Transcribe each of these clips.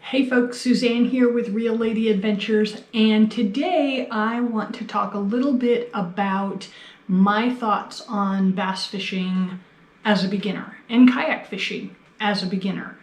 Hey folks, Suzanne here with Real Lady Adventures, and today I want to talk a little bit about my thoughts on bass fishing as a beginner and kayak fishing as a beginner.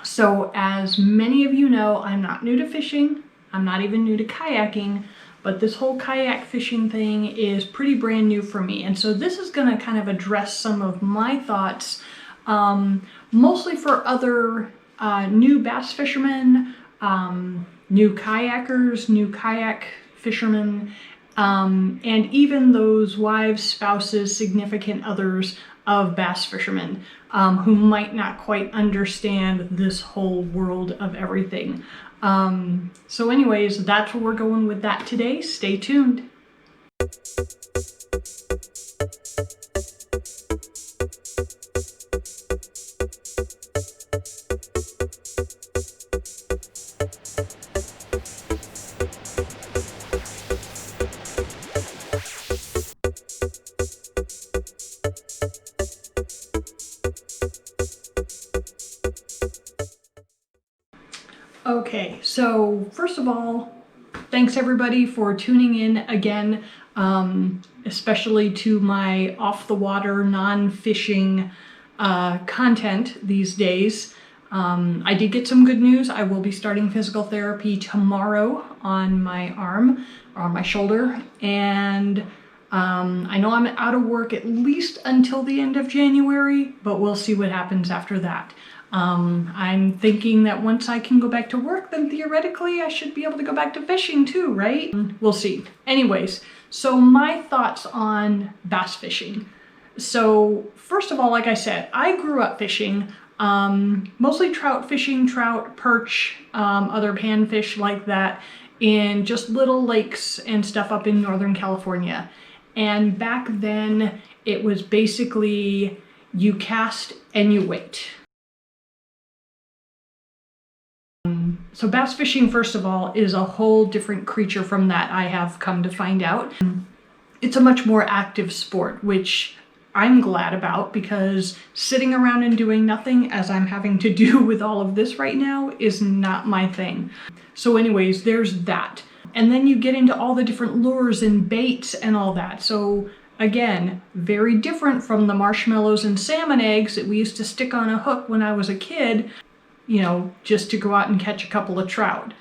So as many of you know, I'm not new to fishing. I'm not even new to kayaking, but this whole kayak fishing thing is pretty brand new for me. And so this is going to kind of address some of my thoughts, mostly for other new bass fishermen, new kayakers, new kayak fishermen, and even those wives, spouses, significant others of bass fishermen who might not quite understand this whole world of everything. So anyways, that's where we're going with that today. Stay tuned. Okay, so first of all, thanks everybody for tuning in again, especially to my off-the-water, non-fishing content these days. I did get some good news. I will be starting physical therapy tomorrow on my arm, or on my shoulder, and I know I'm out of work at least until the end of January, but we'll see what happens after that. I'm thinking that once I can go back to work, then theoretically I should be able to go back to fishing too, right? We'll see. Anyways, so my thoughts on bass fishing. So first of all, like I said, I grew up fishing, mostly trout fishing, trout, perch, other panfish like that, in just little lakes and stuff up in Northern California. And back then it was basically you cast and you wait. So bass fishing, first of all, is a whole different creature from that, I have come to find out. It's a much more active sport, which I'm glad about, because sitting around and doing nothing, as I'm having to do with all of this right now, is not my thing. So anyways, there's that. And then you get into all the different lures and baits and all that. So again, very different from the marshmallows and salmon eggs that we used to stick on a hook when I was a kid, you know, just to go out and catch a couple of trout.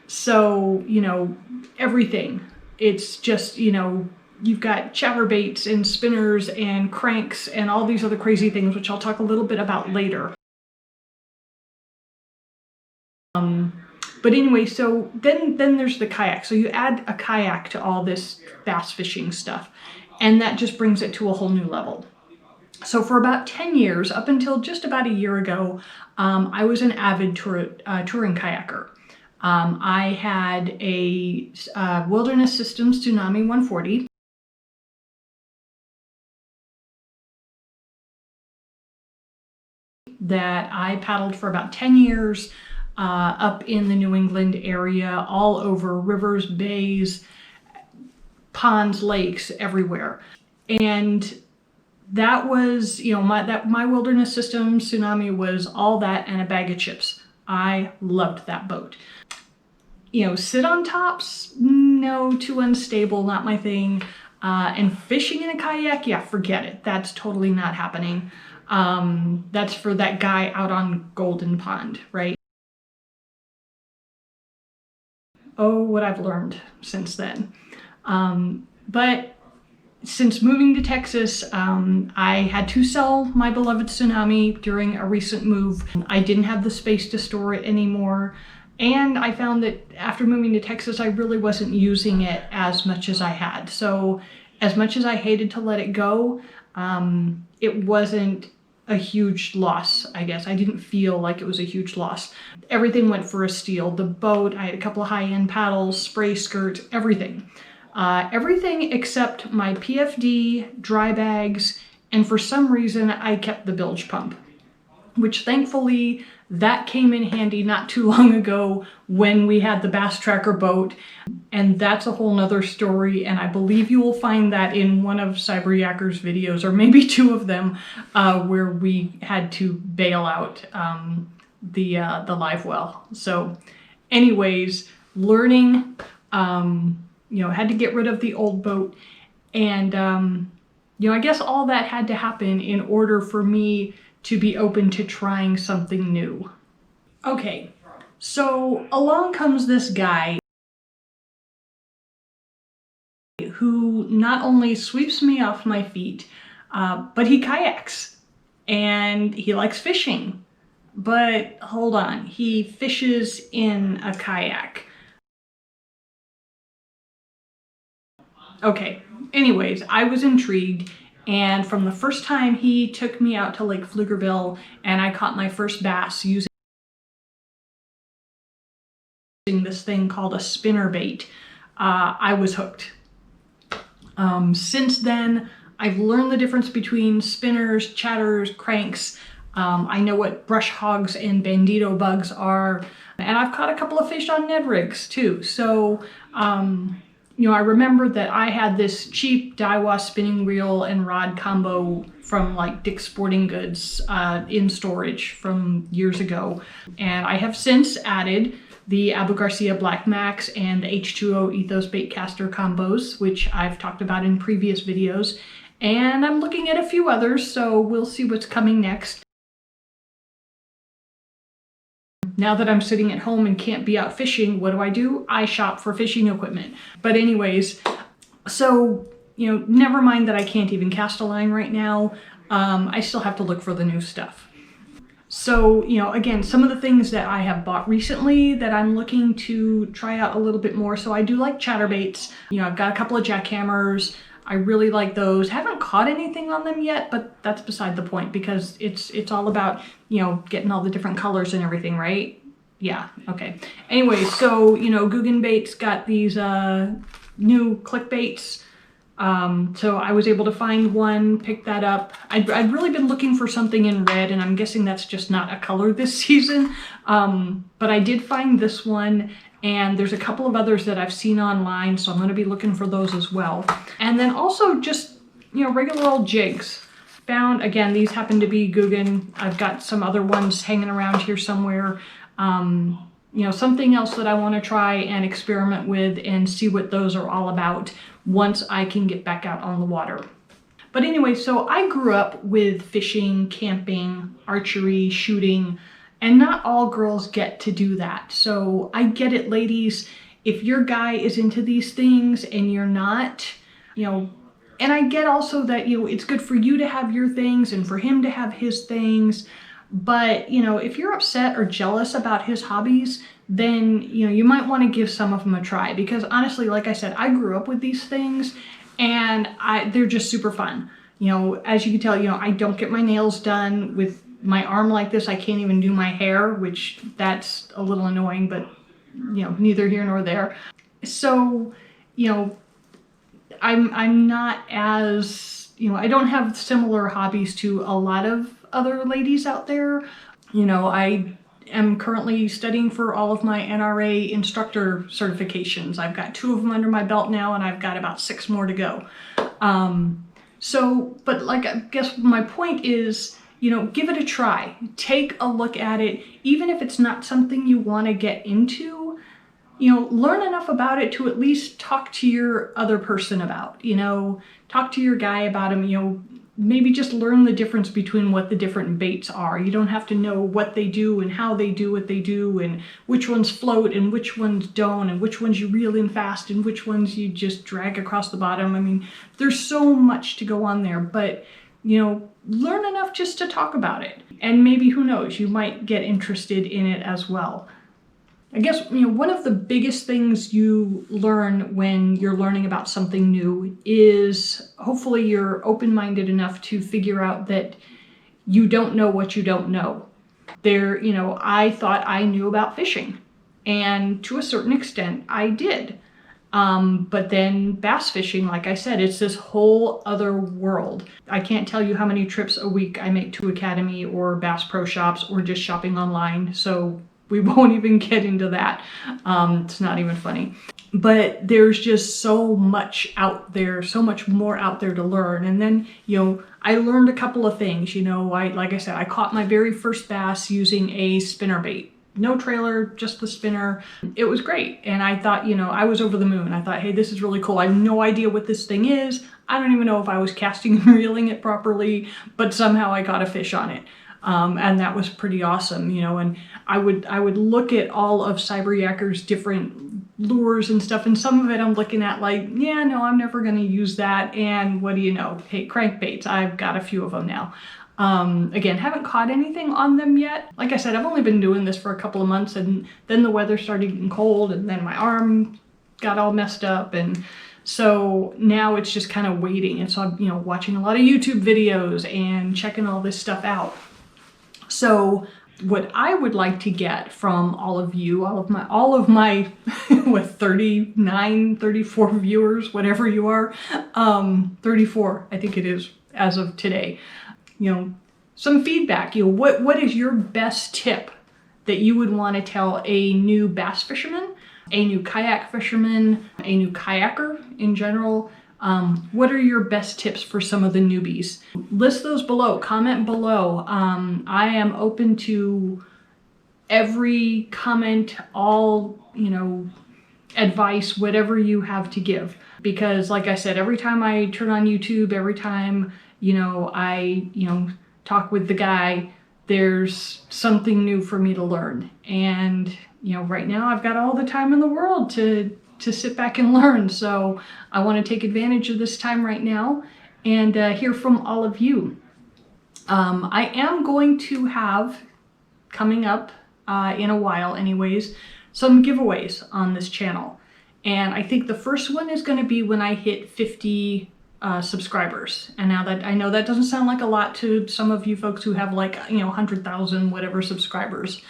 So, you know, everything. It's just, you know, you've got chatterbaits and spinners and cranks and all these other crazy things, which I'll talk a little bit about later. But anyway, so then there's the kayak. So you add a kayak to all this bass fishing stuff, and that just brings it to a whole new level. So for about 10 years, up until just about a year ago, I was an avid touring kayaker. I had a Wilderness Systems Tsunami 140. That I paddled for about 10 years up in the New England area, all over rivers, bays, ponds, lakes, everywhere. And that was, you know, my Wilderness Systems Tsunami was all that and a bag of chips. I loved that boat. You know, sit on tops, no, too unstable, not my thing. And fishing in a kayak, yeah, forget it. That's totally not happening. That's for that guy out on Golden Pond, right? Oh, what I've learned since then. But since moving to Texas, I had to sell my beloved Tsunami during a recent move. I didn't have the space to store it anymore. And I found that after moving to Texas, I really wasn't using it as much as I had. So as much as I hated to let it go, it wasn't a huge loss, I guess. I didn't feel like it was a huge loss. Everything went for a steal. The boat, I had a couple of high-end paddles, spray skirt, everything. Everything except my PFD, dry bags, and for some reason I kept the bilge pump, which thankfully that came in handy not too long ago when we had the Bass Tracker boat, and that's a whole nother story, and I believe you will find that in one of Cyberyakker's videos, or maybe two of them, where we had to bail out the live well. So anyways, learning, had to get rid of the old boat, and I guess all that had to happen in order for me to be open to trying something new. Okay, so along comes this guy who not only sweeps me off my feet, but he kayaks and he likes fishing. But hold on, he fishes in a kayak. Okay, anyways, I was intrigued, and from the first time he took me out to Lake Pflugerville and I caught my first bass using this thing called a spinner bait, I was hooked. Since then, I've learned the difference between spinners, chatters, cranks. I know what brush hogs and bandito bugs are, and I've caught a couple of fish on Ned rigs too. So, I remember that I had this cheap Daiwa spinning reel and rod combo from like Dick's Sporting Goods in storage from years ago, and I have since added the Abu Garcia Black Max and the H2O Ethos Baitcaster combos, which I've talked about in previous videos. And I'm looking at a few others, so we'll see what's coming next. Now that I'm sitting at home and can't be out fishing, what do? I shop for fishing equipment. But anyways, so, never mind that I can't even cast a line right now. I still have to look for the new stuff. So, again, some of the things that I have bought recently that I'm looking to try out a little bit more. So I do like chatterbaits. I've got a couple of jackhammers. I really like those. Haven't caught anything on them yet, but that's beside the point because it's all about, getting all the different colors and everything, right? Yeah, okay. Anyway, so, Guggen Bait's got these new click baits. So I was able to find one, pick that up. I'd really been looking for something in red, and I'm guessing that's just not a color this season. But I did find this one, and there's a couple of others that I've seen online, so I'm going to be looking for those as well. And then also just, regular old jigs. Found, again, these happen to be Guggen. I've got some other ones hanging around here somewhere. Something else that I want to try and experiment with and see what those are all about once I can get back out on the water. But anyway, so I grew up with fishing, camping, archery, shooting, and not all girls get to do that. So I get it, ladies. If your guy is into these things and you're not, and I get also that, it's good for you to have your things and for him to have his things. But, if you're upset or jealous about his hobbies, then, you might want to give some of them a try. Because honestly, like I said, I grew up with these things and they're just super fun. As you can tell, I don't get my nails done with my arm like this. I can't even do my hair, which that's a little annoying, but, neither here nor there. So, I'm not as, I don't have similar hobbies to a lot of other ladies out there. I am currently studying for all of my NRA instructor certifications. I've got 2 of them under my belt now, and I've got about 6 more to go. But like, I guess my point is, give it a try. Take a look at it. Even if it's not something you want to get into, learn enough about it to at least talk to your other person about, talk to your guy about him, maybe just learn the difference between what the different baits are. You don't have to know what they do and how they do what they do and which ones float and which ones don't and which ones you reel in fast and which ones you just drag across the bottom. I mean, there's so much to go on there, but, learn enough just to talk about it. And maybe, who knows, you might get interested in it as well. I guess, one of the biggest things you learn when you're learning about something new is hopefully you're open-minded enough to figure out that you don't know what you don't know. I thought I knew about fishing, and to a certain extent I did. But then bass fishing, like I said, it's this whole other world. I can't tell you how many trips a week I make to Academy or Bass Pro Shops or just shopping online, so we won't even get into that. It's not even funny. but there's just so much out there, so much more out there to learn. And then, I learned a couple of things. Like I said, I caught my very first bass using a spinnerbait. No trailer, just the spinner. It was great. And I thought, I was over the moon. I thought, hey, this is really cool. I have no idea what this thing is. I don't even know if I was casting and reeling it properly, but somehow I got a fish on it. And that was pretty awesome, and I would look at all of Cyber-Yakker's different lures and stuff, and some of it I'm looking at like, yeah, no, I'm never going to use that. And what do you know? Hey, crankbaits, I've got a few of them now. Again, haven't caught anything on them yet. Like I said, I've only been doing this for a couple of months, and then the weather started getting cold, and then my arm got all messed up, and so now it's just kind of waiting. And so I'm, watching a lot of YouTube videos and checking all this stuff out. So what I would like to get from all of you, all of my what, 39, 34 viewers, whatever you are, 34, I think it is as of today, some feedback. What is your best tip that you would want to tell a new bass fisherman, a new kayak fisherman, a new kayaker in general? What are your best tips for some of the newbies? List those below, comment below. I am open to every comment, all, advice, whatever you have to give. Because like I said, every time I turn on YouTube, every time, I, talk with the guy, there's something new for me to learn. And, right now I've got all the time in the world to sit back and learn. So I want to take advantage of this time right now and hear from all of you. I am going to have, coming up in a while anyways, some giveaways on this channel. And I think the first one is going to be when I hit 50 subscribers. And now that I know that doesn't sound like a lot to some of you folks who have like, 100,000 whatever subscribers.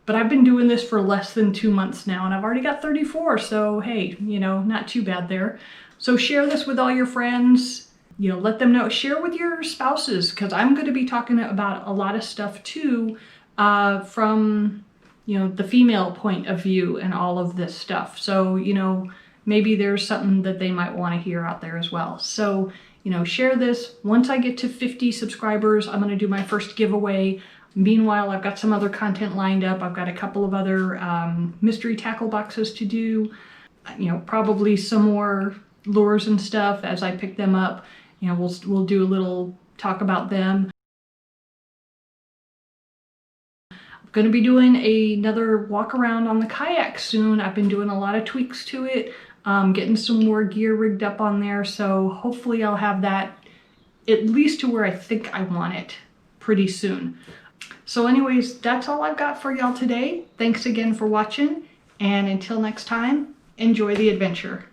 But I've been doing this for less than 2 months now, and I've already got 34, so hey, not too bad there. So share this with all your friends, let them know. Share with your spouses, because I'm going to be talking about a lot of stuff too, from, the female point of view and all of this stuff. So, maybe there's something that they might want to hear out there as well. So, share this. Once I get to 50 subscribers, I'm going to do my first giveaway. Meanwhile, I've got some other content lined up. I've got a couple of other mystery tackle boxes to do, probably some more lures and stuff as I pick them up. We'll do a little talk about them. I'm going to be doing another walk around on the kayak soon. I've been doing a lot of tweaks to it, getting some more gear rigged up on there. So hopefully I'll have that at least to where I think I want it pretty soon. So anyways, that's all I've got for y'all today. Thanks again for watching, and until next time, enjoy the adventure.